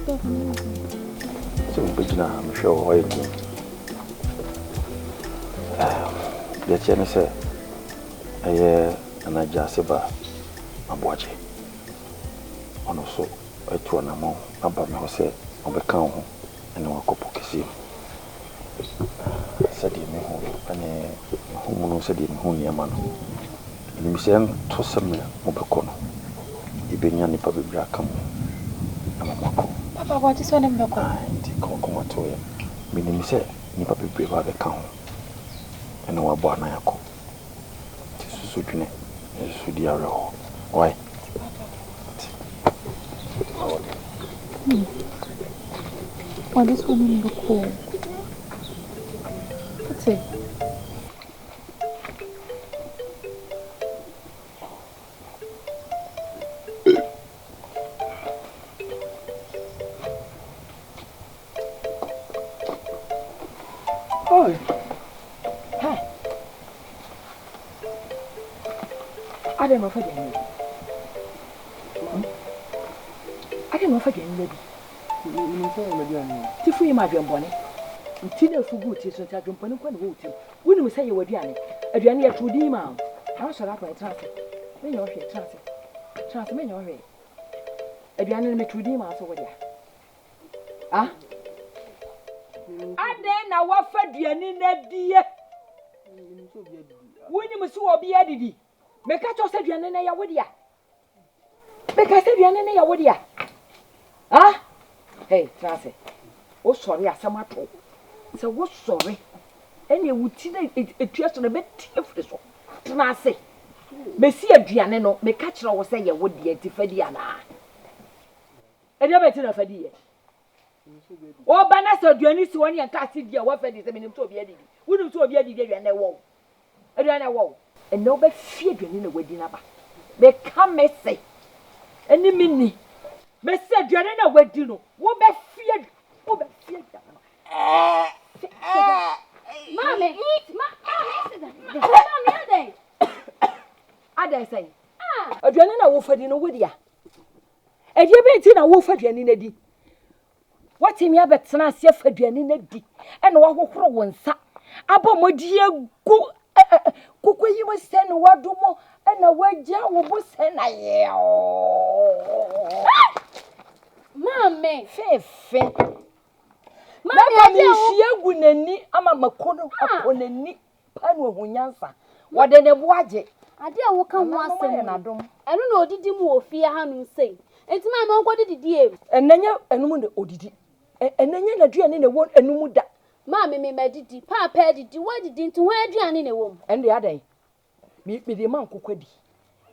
So begina I'm sure why you the chene say an ajasiba aboaje ono so etu anamo aba me ho say obeka ho ene wakopo kesi sadi me ho ane ho no sadi me ho niama no ni mi say to sem obeko no ibenya nipa bebra kam amako papa what is one mbeko ndi ko to ya mi ni mi say nipa bebra ba beka ho ene wabo anayako ti susu dwene susu di areho why what is one mbeko what's it Aden mo fadi ani. Aden mo fadi ani bi. Ni say me di ani. Ti fu yima adwembone. Nti na fu guti so ta adwembone kwa na wo utim. Woni me say ye waduane. Aduane ye trudi ma. Na so ra pa trance. Me nyo hwe trance. Trance me nyo hwe. Aduane me trudi ma so wadia. Ah? Aden na wa faduane na die. Woni me so obi adidi. Meka cho se duane na ya wodia. Meka se duane na ya wodia. Ah? Hey, trance. O sorry asamato. Se wo sorry. Ene wuti na etua so na beti efre so. Trance. Mesi aduane no, meka kira wo se ye wodia ti fadi ana. Ede beti na fadi ye. O bana se aduane si woni enka ase dia wo fadi se menim to obi adidi. Wunim to obi adidi aduane wo. Aduane wo. And no be fear duane na wadi na ba. Be come me say. Eni mini. Me say duane na wadi no. Wo be fear. Wo be fear. Mommy, Aden. Aden say. Aduane na wo fadi no wadi ya. E die be ti na wo fadi duane na di. Wati mi abetena ase faduane na di. E na wo hohoro wonsa. Aba modi egu kuku yi mo sen wadumo na waja wo bo sen na ye Mommy, fefe Mama mi hia gu nani ama makono akonani panu ohunyansa wode ne boaje ade a wo ka ho asem na dom eno na odidi mu ofie hanu sei enti mama onko didi e enanya enum de odidi enanya na duane na wo enum da Mama me medidi papa didi wadidi nti ho aduane na wom ende adan mi de man kokodi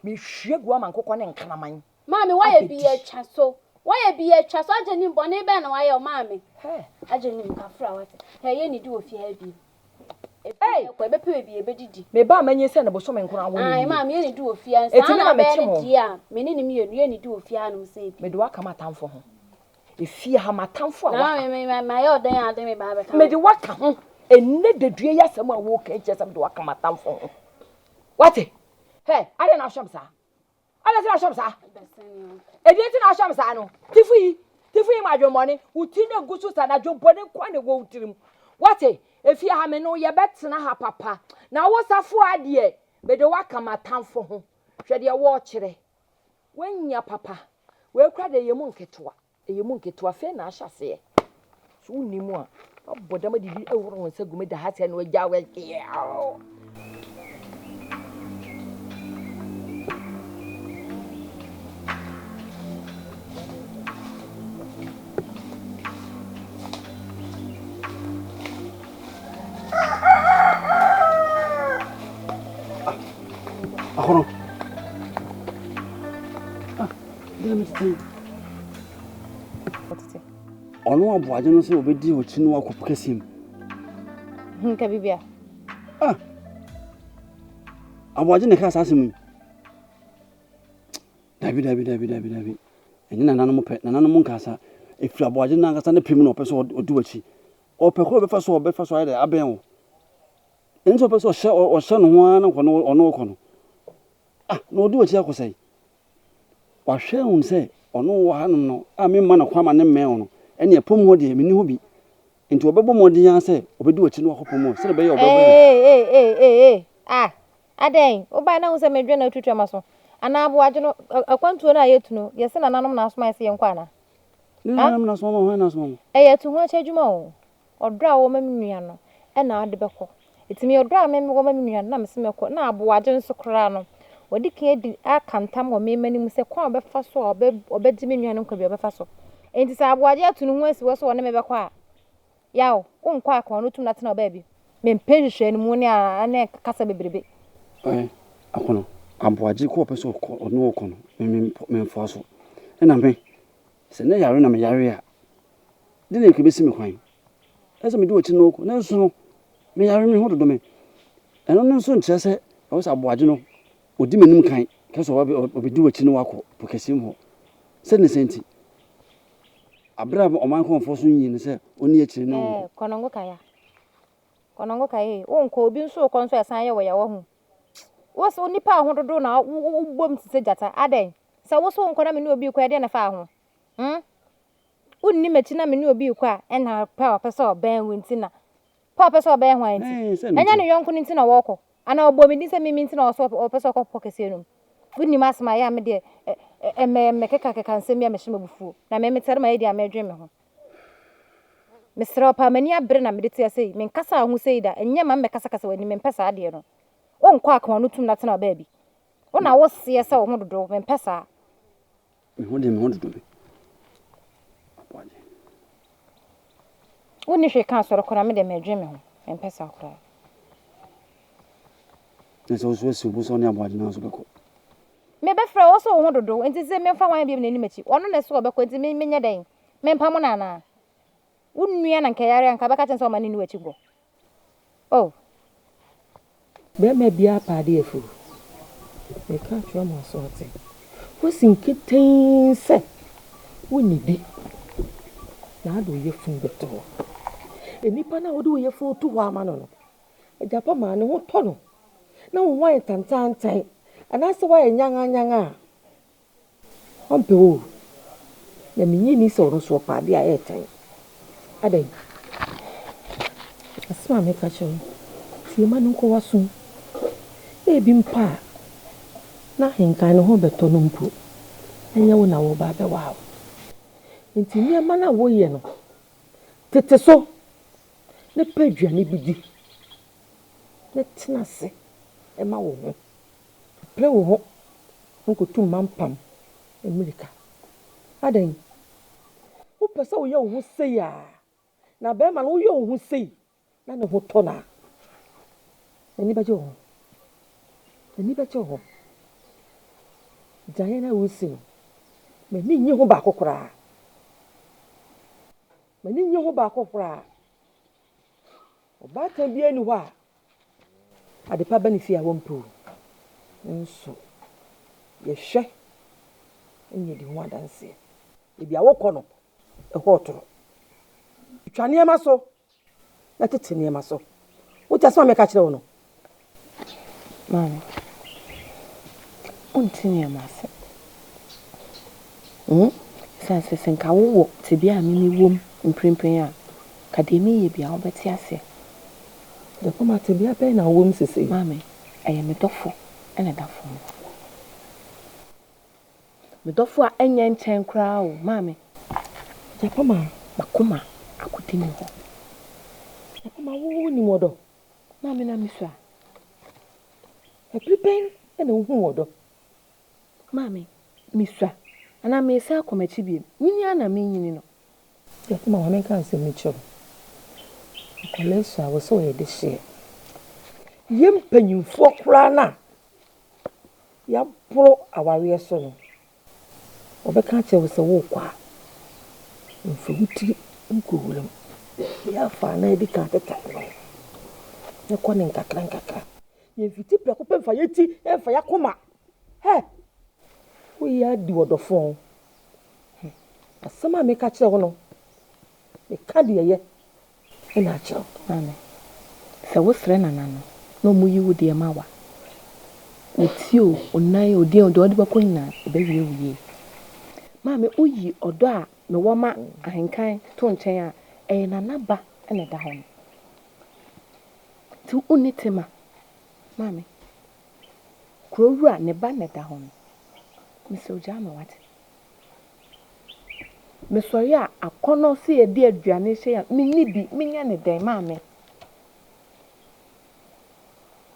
mi hwie gu ama nkokɔ ne nkanaman Mama why be a chaso why be a chaso ageni mbone be na why o mama ageni mkafra wate ye ni di ofie ha bi Hey, ko be pe bi e be didi me ba manye se na bo so me nkora wo ni mama ye ni di ofie ansa na be didi a me ni me ye ni di ofie anu se bi me do aka matamfo ho efie ha matamfo a wa ma ye odan ade me ba be ka me de waka ho enne dedue yasam a wo ka eche sam de waka matamfo ho wate hey ade na shom sa ade na shom sa edie ti na shom sa no tifu ma dwomone uti na gusu sa na dwompone kwa ne wo utirim wate efie ha me no ye betena ha papa na wo safo ade me de waka matamfo ho hwe de wo kire wanya papa we kra de yemu nketewa fe na ahyase so unimu a obodama didi eworo wonsa gume da hase na wagya we Akoro. Demiti. Ono aboaje no se obedi ochi no akop kasim. Nka bibia. Aboaje ne ka asasem. Dabi. Enyi nananom pe, nananom nkasa. Efiri aboaje na nkasa ne pem no opeso odu achi. Opeko obefa so ayde aben wo. Enso opeso o hye no ho ana ono no. No odu achi akosai. Wahwe hun se ono wo hanum no a me ma na kwama ne mmɛn no ɛne pom ho de me ni ho bi nti obɛbɔ mɔden yan sɛ obɛdi wachi no akɔpom ho sɛ bɛyɛ obɛbɔ Aden oba na hu sɛ medwe na tutu amaso ana aboagye no akwantuo na ayetu no yɛse na nanom na asoma yɛse yɛnkɔ ana ne nanom na asoma ho na asoma ɛyɛ tu ho akyɛ adwuma o ɔdɔ a wɔ ma menua no ɛna ade bɛkɔ etimi ɔdɔ a wɔ ma menua no na mese mɛkɔ na aboagye nso kora no wɔde kan di akantam wɔ me manim sɛ kwan ɔbɛfa so a ɔbɛgye menua no nkwa bi ɔbɛfa so enti sɛ aboagye atu no ho asi wɔ so wɔ ne me bɛkɔ a yaw wonkɔ akɔn no tum na tena ɔbaa bi mempɛ hwehwɛ no mu ne a kasa bebrebe akono aboagye ko pɛ so ɔno ɔkɔ no memfa so ɛna me sɛ ne yare na me yare a de na ekebesi me kwan ɛsɛ me de wachi no ɔkɔ na nso no me yare me ho dodo me ɛno no nso nkyerɛ sɛ ɛwɔ sɛ aboagye no odi m'anim kan kɛsɛ ɔbɛdi wachi no wakɔ pokasim hɔ sɛ ne senti abra ɔman kɔnfo so nyi ne sɛ oni akyiri no kɔnɔngo kaya wonkɔ obi nso kɔ nso ɛsan yɛ wɔ yɛwɔ ho woso nipa ahododo na wobom sise jata Aden sɛ woso nkɔ na me ne obi kɔ ɛde na fa ho wonni machi na me ne obi kɔ a ɛna pa pɛsɛ ɔbɛn wonti na pa pɛsɛ ɔbɛn ho anti ɛnya ne yɔnko nti na wɔkɔ ana ɔbɔ me din sɛ me nti na ɔso ɔpɛsɛ ɔkɔ pɔkɛse no wonni masema ya me de me keka nsɛm ya me hyema bufuo na me metere ma yedi amedwe me ho mesrɛ pa mani abre na me de tia sei me nkasa ho sei da ɛnya ma me kasa wani me mpɛ saa de no wonkɔ akɔn no tum na tena ɔbaa bi wona wo seɛ sɛ wo ho dodo me mpɛ saa me ho dodo me aboagye wonni hwɛ ka sɔre kora me de medwe me ho me mpɛ saa kora ne sɛ wo so bu so ne aboagye na so bɛkɔ me bɛfrɛ wo so wo ho dodo enti sɛ memfa wan bi me n'anim akyi ɔno na so ɔbɛkɔ enti menyɛ dɛn mempa mo na na wonnua na nkɛyare anka bɛka kyɛn sɛ ɔma ne ni wakyi bɔ oh bɛma bia paade afu me ka twɛ mo asɔte wosin keten sɛ wonni bi na ado yɛ fun beto enipa na wode yɛ fun to hɔ ama no agapa ma ne ho tɔ no na wo hwan tantantan anase wa nyanga ompe o na minyi ni sɛ ɔno so paade a ɛtan Aden asma me ka kyerɛ tie ma no nkɔ waso ebi mpa na henkan no ho beto no mpo enya wo na wo ba be wa nti ni ma na wo ye no tete so ne paduane bi di ne tena se e ma wo ho pre wo ho nko tu mampam America Aden wo pese wo ye wo ho sei a na be ma no wo ye wo ho sei na ne ho to na ani ba je wo Diana will sing. Many knew who back cry. Many knew who back cry. About a be anywhere. At the pub benefit I won't prove. And so, you share, and you didn't want to say. If you walk on a hotel, you try near my soul. Let it near my soul. What does one make a child? Mammy. Continue mase. Sanse senka wo te bia me ni wom mprempren a kademi ye bia obeti ase. De poma te bia pe na wom sese. Mame, aye me dofo ene dafo. Me dofo a enya nchen kra o, mame. De poma makoma Agudie ni ho. De poma wo ni modo. Mame na misua. E prepen ene wo modo. Mami, misua. Ana me say akomachi bi. Nyini ana me nyini no. Ya kuma wa men kan se me cho. Kolesa wo so ye de hye. Yem panyimfo kra na. Ya pro aware so no. Obeka che wo se wo kwa. Mfu guti nkuhulam. Ya fa na edi kan teta. Ne ko ne nkakra. Ye fiti prako pemfa yeti, emfa yakoma. He we are the word of phone. Asama make a child no. The candy ye. And a child. Mame. So what's Renana? No more you would dear Mawa. With you, or nine or dear, or the other queen, baby, ye. Mama, uyi odo me woma ahenkan to nchen a na naba na da ho. Ti unitema. Mama. Krowura ne ba na da ho. Me so jama wat. Me sori a akono se ye di aduane hye a me ni bi me nya ne den mama.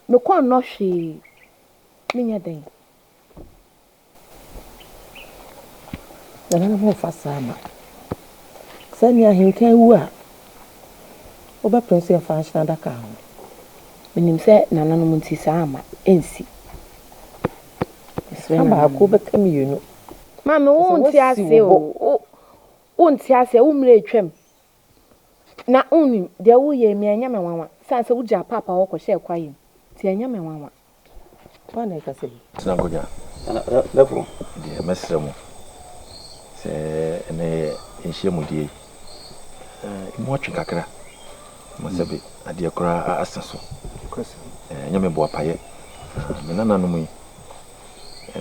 Me kon no hwe me nya den. Nana mo fa sama. Sanya hinkan wu a. Oba prince ya fa nshina daka ho. Menim se nana no munti sama ensi. Aba ko beka mi yenu. Mama wonti ase o. Wonti ase wo mre atwam. Na uni de wo ye mi anya me wanwa. Sanse wo ja papa wo ko hye kwaye. Ti anya me wanwa. Wa na ka se. Tina goja. Lefo. De mesremo. Se ene enhie mudie. Mo twa kakra. Mo sebe ade kora asaso. Nyame bo apaye. Me nana no mu.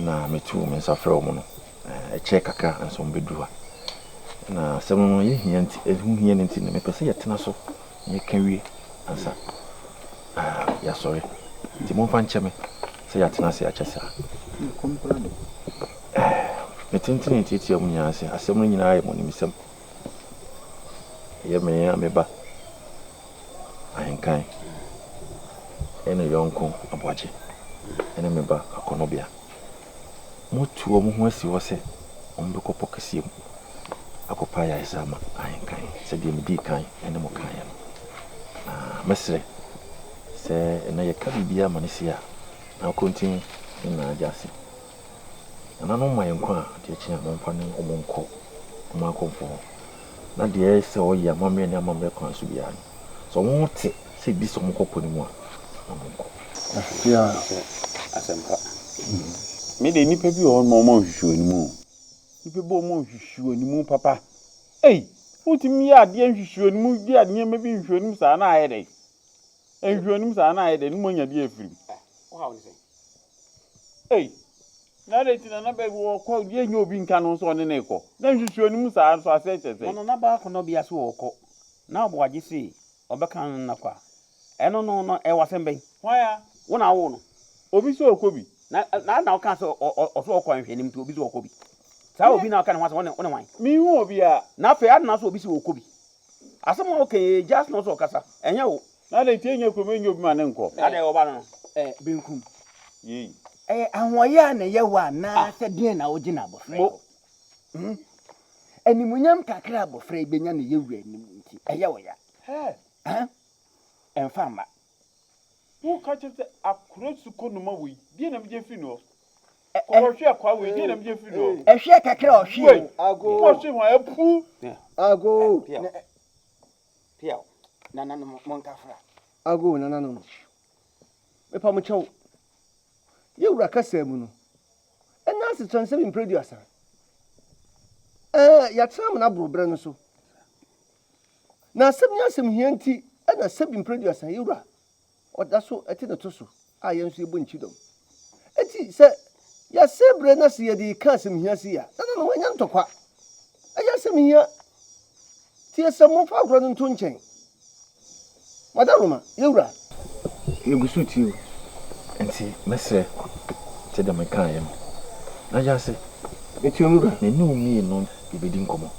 Na metu me safre o mo no. Eche kakra anso mbedua. Na sɛm no yɛ hia nti ehunhia nti na mepɛ sɛ yɛtena so yɛ kawie ansa ya sorry nti mo fa nkyɛ me sɛ yɛtena se akyɛsa metentene titi am nya ase asɛm no nyinaa yɛ mo nimisɛm yɛ me ya meba ahenkan ene yonko aboagye ene meba akonobia mo tuo mo ho asi wo sɛ ombekɔpɔ kasiam akopa ya isama ahenkan se de medi kan ene mo kan ya mesre se na ye ka bibia manisia na kontin na ajase na no mayen kwa de chi na mfa ne omonko mo akonfo na de se o ya mamre ne amamre kan so bia no so mo te se bi so mo kokko ni mu a omonko ya asempa me de nipa bi o mo hwehwe ni mu nipa bo mo hwehwe ni mu papa utimi ya de hwehwe ni mu di ade ma bi hwehwe ni mu sa na ayede hwehwe ni mu sa na ayede ni mo nya de afiri wo ha wo se na de tina na be wo ko de nya obi nka no so ne ne ko na hwehwe ni mu sa so ase chese no ba ko no bia so wo ko na oboagye se obekan na kwa eno no e wasemben waya wo na wo no obi so okobi na o kan so o so ko nhwe nim to obi so okobi sa obi na o kan ho so one wan mi hu obi a na fe ad na so obi so okobi asem o ke just no so kasa enye wo na de tie nya ko me nya obi ma ne nko ade wo ba no benkum yi ahoya na ye wa na se den na o gina abofra animunyam kakra abofra ibenya na ye wura anim nti eye wo ya enfama wo ka chete akrosu konuma wi die na mje fi no ko hwe akwa wi die na mje fi no ehwe kakra ohwe ago ko hwe ho apu ago pia nana no mon kafra ago nana no me pa mo chew ye wura kasa mu no ena se transfer in producer ya tsam na brobre no so na asem hianti ena sabin producer ye wura oda so eti na to so a ye nso ebo nchi dom eti se ya sebre na se ye di ka asem hiasi ya na wanya ntokwa aya asem hia ti asem fa agro no nto nchen madaruma ye wura egusu ti enti mesre te da mekan yem na ja se eti onura ne no mi no ibedi nkomo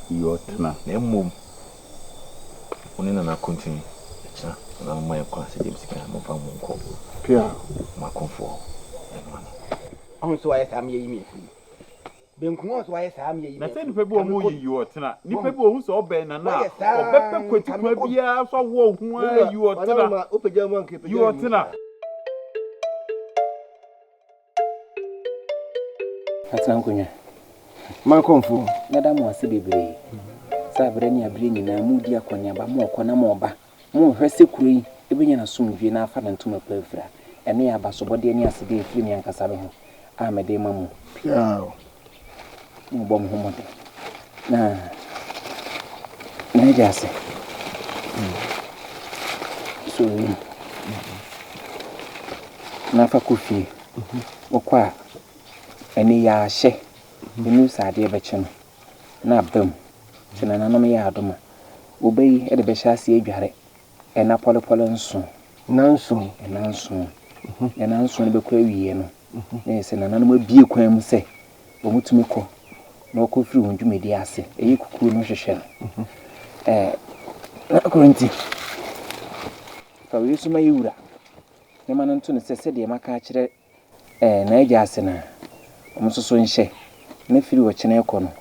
yo tena na mmom oni na continue cha na mo ya kwa se dem sika mo fa mo nko pia ma konfo enwana ahun so aye sam ye yimi benkum so aye sam ye yimi na se nipa bi o mo yi yo tena nipa bi o hu so obe na na obepe kwatikwa bia so wo hu a yo tena opeja mo anke peja yo tena atena nkonya man konfo na da mo ase bebre sa abre ni abre nyina mu di akonya ba mo okona mo ba mo hwe sekuri ebenya na somdwe na afa na ntuma pa afira ene ya basobode ni asede efiri ni ankasa no ho a mede mamu pia mo bom ho mode na jase so na fa kofi okwa ene ya hye enu sade be che no na bam tina nanom ya adoma obei e de be hya ase adware ena polepole nso nanso no be kwa wiye no na se nanom abie kwan mu se bo mutumi kɔ na okofiri wɔn dwumedi ase eyi kuku no hwehwɛ no akronti fa wi suma yiwura ne ma no nto ne se de maka kyerɛ na agya ase na omsoso nhye na firi wo kyene kɔ no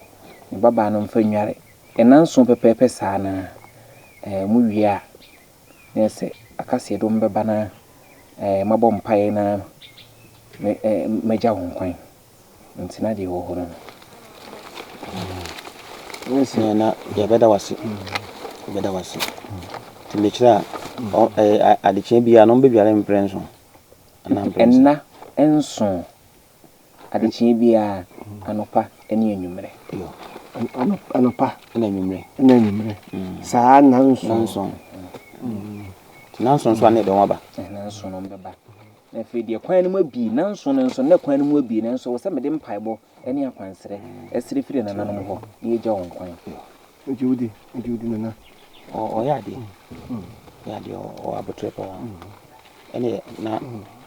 ne baba no mfa nware enanso pepepe saa na mu wi a ne se akase do mbeba na mabɔ mpae na megya ho kwan ntina de wo ho no nsi na ya beda wase timechira adikye bia no bebiare mprenso enna enso adikye bia anopa ene anwumre anopa na anwumre saa nanso nanso so ane de waba nanso no mbeba na fe de kwan no abi nanso no nso na kwan no abi nanso wo se mede mpaebo ene akwansere esire firi na nanom ho ye gya won kwan ejudi nana o ya de o abotre pa ene na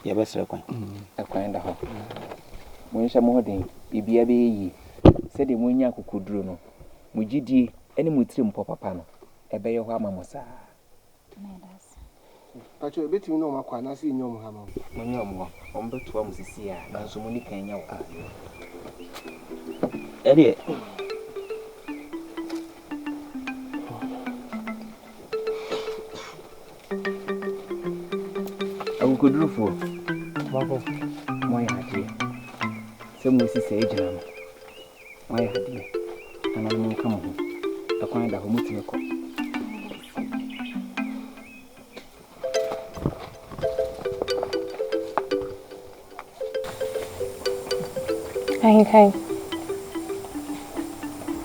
ye besere kwan kwan da ho mo nhye mo den bibia be yi se de mo nya kokoduro no mo gidi ene mo tirim papa no ebe ye ho amamosa pacho betimi no makwa na se nyom ha ma nyom ho ombeto am sisi a nanso mo ni kan nya wo ene kokoduro fo babo mo ya ade se mo sisi e gina no mo ya ade ana mo ka mo akwan da ho mutime ko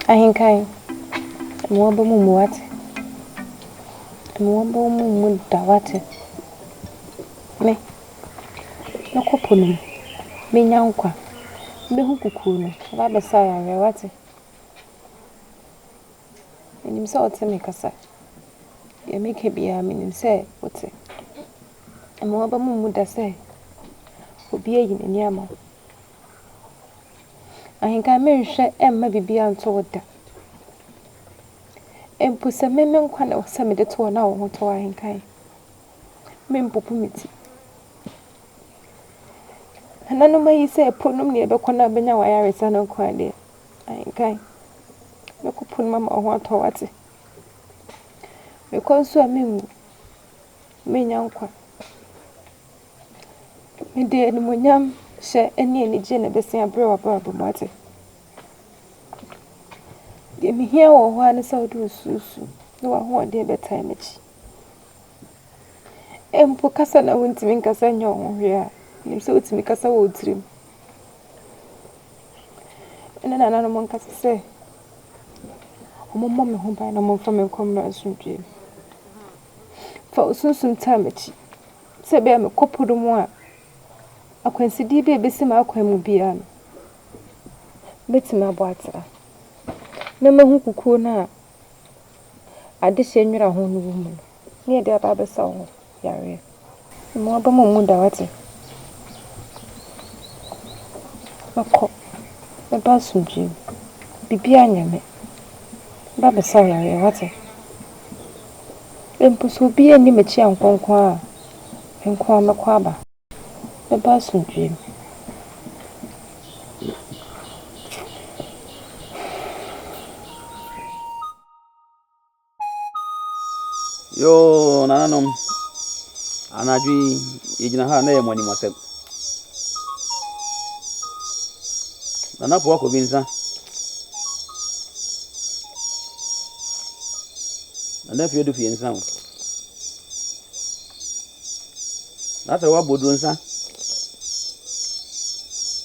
Ahinkai. Mwamba mumuwate. Mwamba mumudawate. Me. Nakopunu. Me nyankwa. Me hukukunu. Baba saya rewate. Nimse ote me kasa. Ya meke biya me nimse ote. Mwamba mumudase. Obiye yine niyama. Ahinka menhwe emma bibia nto woda empuse meme nkwa na wasa me de to na wo ho to ahinka mempopu miti hananu mayi se eponum ne ebekọ na benya wa yaresa no kwa de ahinka me kopun mama ho ato wate me konso amemu menya nkwa me de ni monyam she eni je na besia brewa baba mate de mi hia wo ho an saudu susu no wa ho de beta mechi empo kasa na wuntimi nkasa nyo ho hwe a nim se utimi kasa wo tirim ena na no mon kasa se omommo me ho ba na mon fa me komra asundwe fa usunsum ta mechi se be me kopudu mu a akwansidi be besi ma akwan mu bia no betima abo atira na mahu kuku na ade hye nwira ho no mu ne de aba besa ho yare mo aba mu da wate mako e ba sunji bibia nyame ba besa yare wate empuso bia ni mechi ankonkon a enko amekwa aba e ba sunji yo nananom anadwi yegina ha na ye moni mosem nana po ko binsa nana fie Dufie nsa o na se wa bodro nsa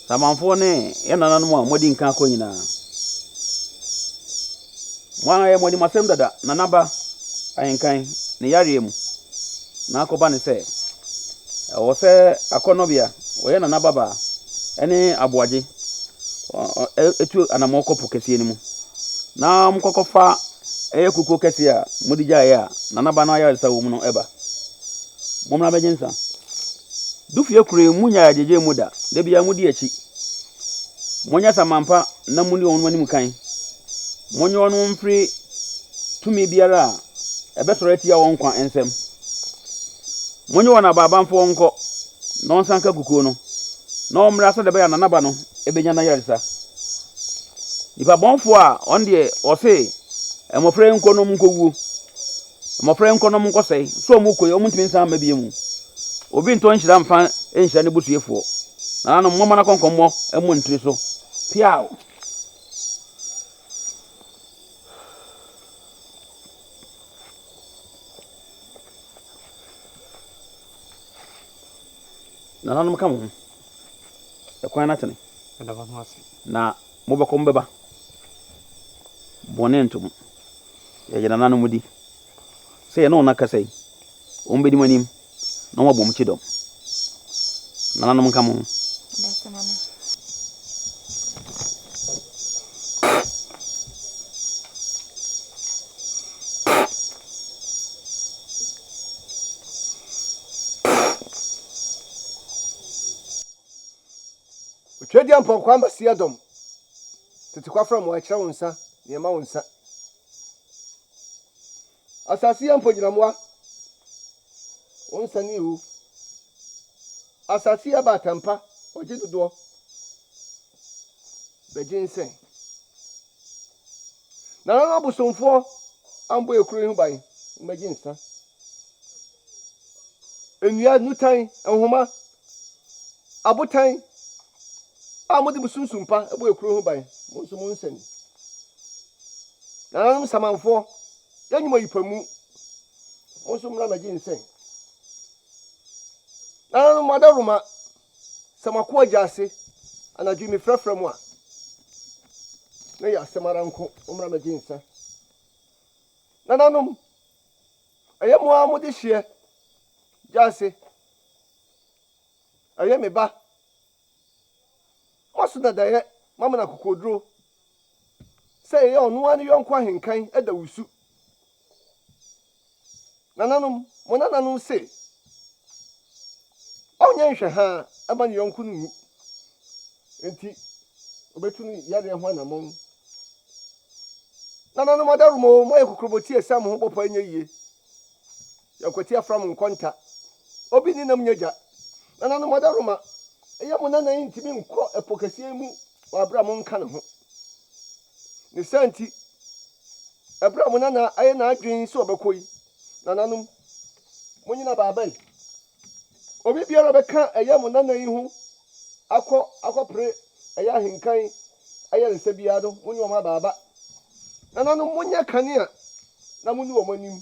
samanfo ne ye nananom a modi nka ko nyina mwa ye moni mosem dada nanaba ahinkan ne yare mu na akoba ne se wo se akonobia wo ye nana baba ene aboaje etu anamoko pokesi ni mu na mkokofa kuku kesi a mudi jaye a nana ba na ya sa wo mu no eba momra bejensa Dufie kure munya ajeje muda de bia mudi achi monya samampa na muni onu ani mukan monya onu mfiri tumi biara ebesoro tia won kwa ensem monya wana babamfo nko non sanka kuku no na omra sa de bia nana ba no ebenya na yarisa nipa bonfo a on de o se emofre nkonom nkowu emofre nkonom nkosai so mu koyi omuntimi nsa ma bia mu obi nto nhyira mfa nhyira ne busuefo na no mmoma na konkommo emu ntri so piao na nanom ka mo ekwan na tene na mobako mbeba bone ntum ya jana nanu mudi se no na kasai ombedi manim no mabom chidom na nanu nka mo Twedi ampon kwamba siadom tete kwa from wa kira wonsa ne ma wonsa asasi ampo gina moa wonsa ni hu asasi abatampa oje dodo bejinsen na na busomfo ambo ekuru hu ban bejinsa enua nutan enhoma abotan amodi busunsumpa ebo ekuru hu ban monso monsen na nam samanfo yanyimo yipamu monso mra na ginsen na nam madaruma samako ajase anaju mi fraframu a na ya samaranko mra na ginsen na nam ayemo amodi hye jase ayeme ba maso na daye mama na kokodro say ye onu anu yonko ahenkan edawusu nananom monananom say onye nhwe ha abanye yonko nu enti obetunu yare ho anamon nananom adarumo mo ekokroboti esam ho popo anya yie yakoti afram nkonta obi ni nam nyaja nananom adaruma eya monana ntimi nko epokasie mu wabra mo nka ne ho ne santi abra monana aye na adwen so obekoyi nananom monyina baabai obi biara beka eya monana yi ho akopre eya hinkan eya nsa biado monyo ma baaba nananom monya kanea na muni wo manim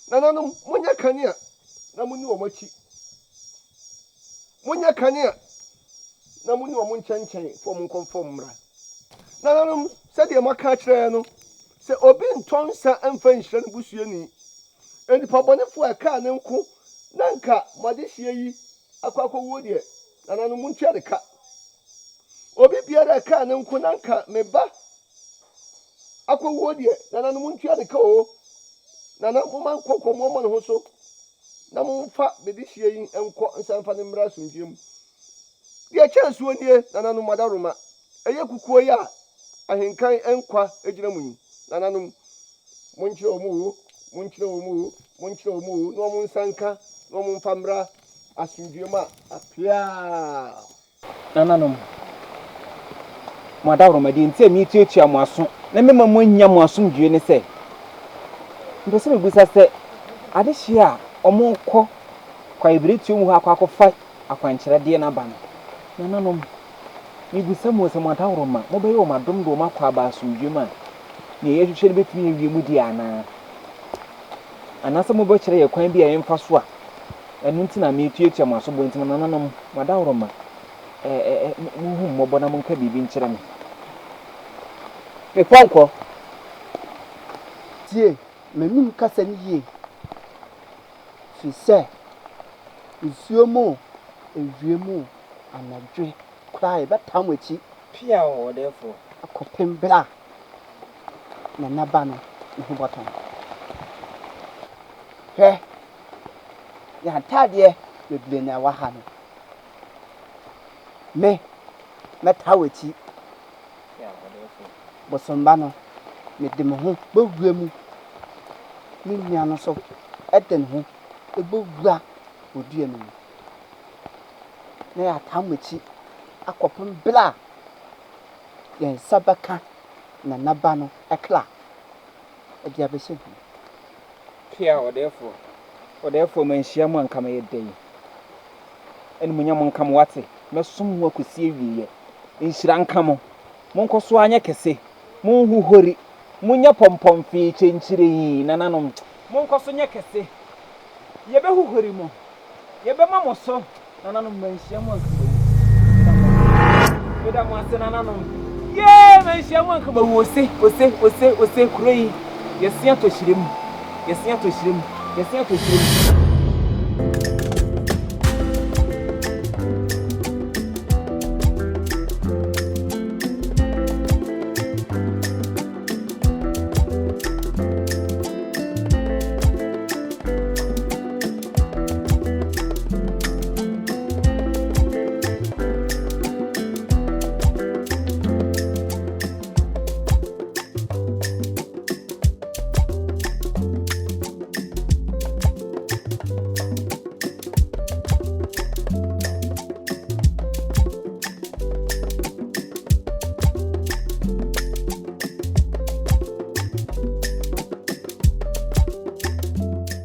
nananom monya kanea na muni wo machi monya kanea na muni wo monchenchen fom konfom mra nananom sede maka kire no se obi ntonsa amfa nhira no busuani enipa bonefo aka ne nko nanka madehie yi akwakowo de nananom muntwa de ka obi biara aka ne nko nanka meba akwakowo de nananom muntwa de ka o nananom man kokomo mo ne ho so na mumfa bedehie yi enko nsanfa ne mra sundwem de chansuo nie nananom madaruma eye kukuo ya ahenkan enkwa ejira munyi nananom monchire omu no munsanka no munfamra asundwema apia nananom madaruma di ntie mi tietia mo aso na mema mo nya mo asundwe ne se ndose me busa se adehie a omo kọ kwa ibiriti omu ha akwakofa akwankyere de na ba no nananom mi busa mo se madaruma mo be yo madom do makwa ba asundwe ma ne ye hwehwe betumi wie mu di ana anasa mo be kire ye kwan bi a yemfa so a enu ntina me tietia mo aso bo ntina nananom madaruma muhu mmobo na monka bibi nkyere me Ekwanko. Tie, menim kasa ni yie. Fi se nsuo mu, ewie mu, anadwe, kwai betam wachi Pia o therefore. Akɔpembra na naba no ne ho bɔtɔn. Hwɛ yɛntadeɛ bebree na ɛwɔ ha no. Me mɛta w'akyi. Pia o therefore. Bosomba no mede me ho bɛwura mu. Me nua no so ɛde ne ho ɛbɛwura odua no mu. Na yɛatam w'akyi akɔpembra yɛn nsa bɛka na naba no ɛkla ɛde abɛhyɛ hu. Pia o therefore. O therefore manhyia mu anka me yɛdɛ yi. Ɛne munya mo nka mo wate. Mɛsom ho akosi awiye. Nhyira nka mo. Monkɔ so anya kɛse. Monhuhori. Munya pɔmpɔm fii kyenkyire yi nananom. Monkɔ so nya kɛse. Yɛbɛhuhori mo. Yɛbɛma mo so. Nananom manhyia mu anka. Meda mo ase nananom. Yee manhyia mu anka bawo ose kuro yi. Yɛsia to hyirem. Yɛsia to hyirem. Yɛsia to hyirem.